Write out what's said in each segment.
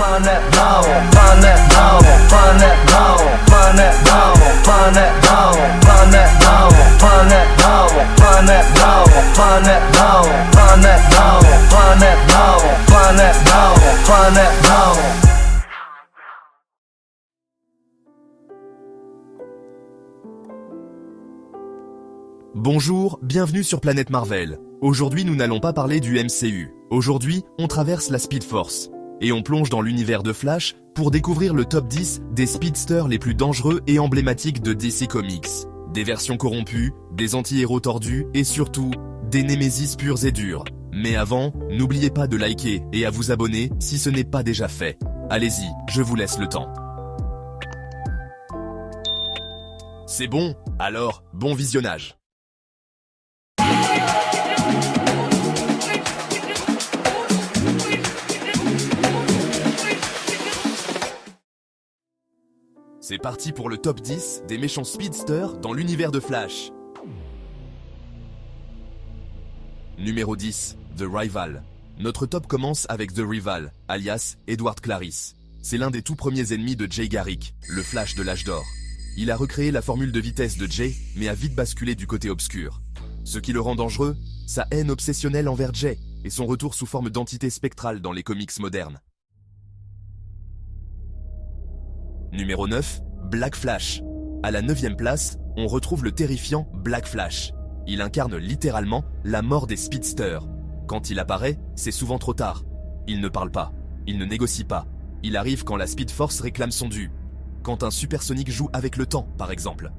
Planet now, planet now, planet now, planet now, planet now, planet now, planet now, planet now, planet now, planet now, planet now, planet now, planet now. Bonjour, bienvenue sur Planète Marvel. Aujourd'hui, nous n'allons pas parler du MCU. Aujourd'hui, on traverse la Speed Force. Et on plonge dans l'univers de Flash pour découvrir le top 10 des speedsters les plus dangereux et emblématiques de DC Comics. Des versions corrompues, des anti-héros tordus et surtout, des némésis purs et durs. Mais avant, n'oubliez pas de liker et à vous abonner si ce n'est pas déjà fait. Allez-y, je vous laisse le temps. C'est bon? Alors, bon visionnage. C'est parti pour le top 10 des méchants speedsters dans l'univers de Flash. Numéro 10, The Rival. Notre top commence avec The Rival, alias Edward Clarisse. C'est l'un des tout premiers ennemis de Jay Garrick, le Flash de l'âge d'or. Il a recréé la formule de vitesse de Jay, mais a vite basculé du côté obscur. Ce qui le rend dangereux, sa haine obsessionnelle envers Jay et son retour sous forme d'entité spectrale dans les comics modernes. Numéro 9, Black Flash. À la 9e place, on retrouve le terrifiant Black Flash. Il incarne littéralement la mort des speedsters. Quand il apparaît, c'est souvent trop tard. Il ne parle pas, il ne négocie pas. Il arrive quand la Speed Force réclame son dû. Quand un supersonique joue avec le temps, par exemple.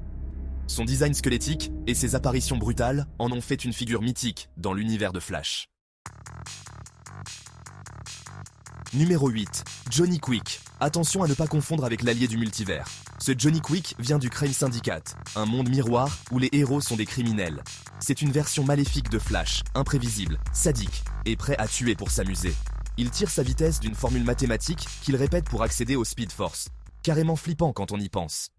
Son design squelettique et ses apparitions brutales en ont fait une figure mythique dans l'univers de Flash. Numéro 8, Johnny Quick. Attention à ne pas confondre avec l'allié du multivers. Ce Johnny Quick vient du Crime Syndicate, un monde miroir où les héros sont des criminels. C'est une version maléfique de Flash, imprévisible, sadique et prêt à tuer pour s'amuser. Il tire sa vitesse d'une formule mathématique qu'il répète pour accéder au Speed Force. Carrément flippant quand on y pense.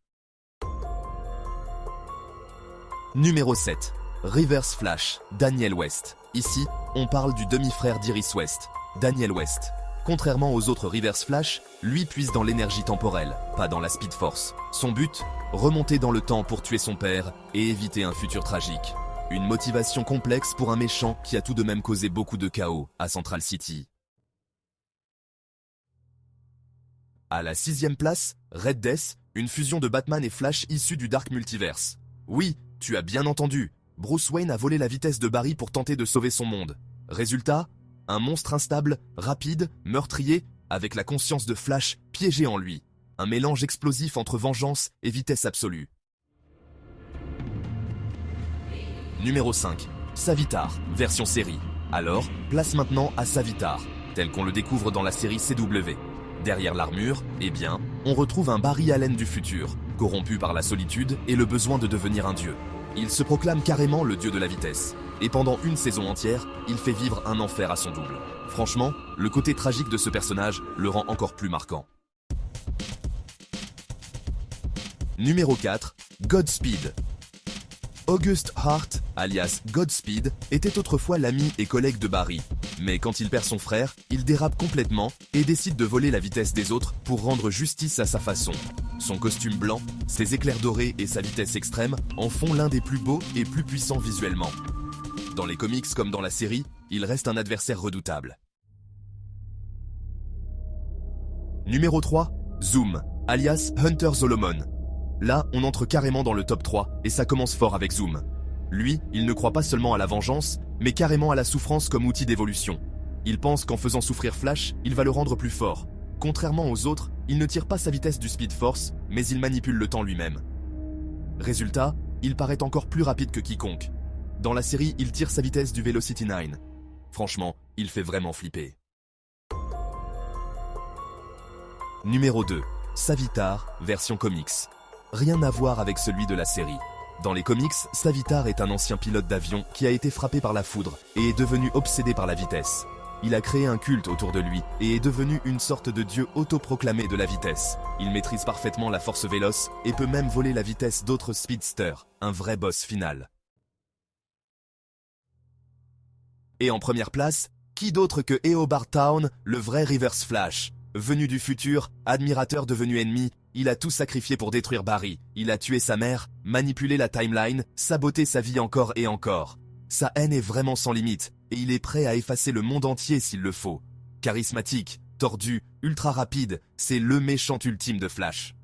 Numéro 7, Reverse Flash, Daniel West. Ici, on parle du demi-frère d'Iris West, Daniel West. Contrairement aux autres Reverse Flash, lui puise dans l'énergie temporelle, pas dans la Speed Force. Son but, remonter dans le temps pour tuer son père et éviter un futur tragique. Une motivation complexe pour un méchant qui a tout de même causé beaucoup de chaos à Central City. À la 6e place, Red Death, une fusion de Batman et Flash issue du Dark Multiverse. Oui, tu as bien entendu, Bruce Wayne a volé la vitesse de Barry pour tenter de sauver son monde. Résultat, un monstre instable, rapide, meurtrier, avec la conscience de Flash piégée en lui. Un mélange explosif entre vengeance et vitesse absolue. Numéro 5, Savitar, version série. Alors, place maintenant à Savitar, tel qu'on le découvre dans la série CW. Derrière l'armure, eh bien, on retrouve un Barry Allen du futur, corrompu par la solitude et le besoin de devenir un dieu. Il se proclame carrément le dieu de la vitesse. Et pendant une saison entière, il fait vivre un enfer à son double. Franchement, le côté tragique de ce personnage le rend encore plus marquant. Numéro 4, Godspeed. August Hart, alias Godspeed, était autrefois l'ami et collègue de Barry. Mais quand il perd son frère, il dérape complètement et décide de voler la vitesse des autres pour rendre justice à sa façon. Son costume blanc, ses éclairs dorés et sa vitesse extrême en font l'un des plus beaux et plus puissants visuellement. Dans les comics comme dans la série, il reste un adversaire redoutable. Numéro 3, Zoom, alias Hunter Zolomon. Là, on entre carrément dans le top 3 et ça commence fort avec Zoom. Lui, il ne croit pas seulement à la vengeance, mais carrément à la souffrance comme outil d'évolution. Il pense qu'en faisant souffrir Flash, il va le rendre plus fort. Contrairement aux autres, il ne tire pas sa vitesse du Speed Force, mais il manipule le temps lui-même. Résultat, il paraît encore plus rapide que quiconque. Dans la série, il tire sa vitesse du Velocity 9. Franchement, il fait vraiment flipper. Numéro 2, Savitar, version comics. Rien à voir avec celui de la série. Dans les comics, Savitar est un ancien pilote d'avion qui a été frappé par la foudre et est devenu obsédé par la vitesse. Il a créé un culte autour de lui et est devenu une sorte de dieu autoproclamé de la vitesse. Il maîtrise parfaitement la force véloce et peut même voler la vitesse d'autres speedsters, un vrai boss final. Et en première place, qui d'autre que Eobard Town, le vrai Reverse Flash? venu du futur, admirateur devenu ennemi, il a tout sacrifié pour détruire Barry. Il a tué sa mère, manipulé la timeline, saboté sa vie encore et encore. Sa haine est vraiment sans limite, et il est prêt à effacer le monde entier s'il le faut. Charismatique, tordu, ultra rapide, c'est le méchant ultime de Flash.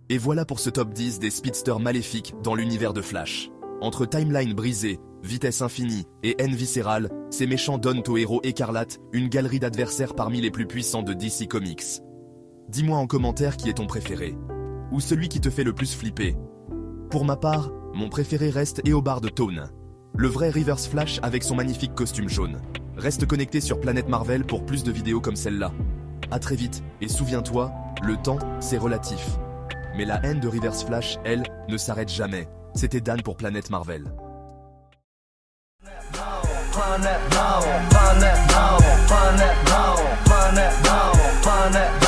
Et voilà pour ce top 10 des speedsters maléfiques dans l'univers de Flash. Entre timeline brisée, vitesse infinie et haine viscérale, ces méchants donnent au héros écarlate une galerie d'adversaires parmi les plus puissants de DC Comics. Dis-moi en commentaire qui est ton préféré, ou celui qui te fait le plus flipper. Pour ma part, mon préféré reste Eobard Thawne, le vrai Reverse Flash avec son magnifique costume jaune. Reste connecté sur Planète Marvel pour plus de vidéos comme celle-là. A très vite, et souviens-toi, le temps, c'est relatif. Mais la haine de Reverse Flash, elle, ne s'arrête jamais. C'était Dan pour Planète Marvel. Planet,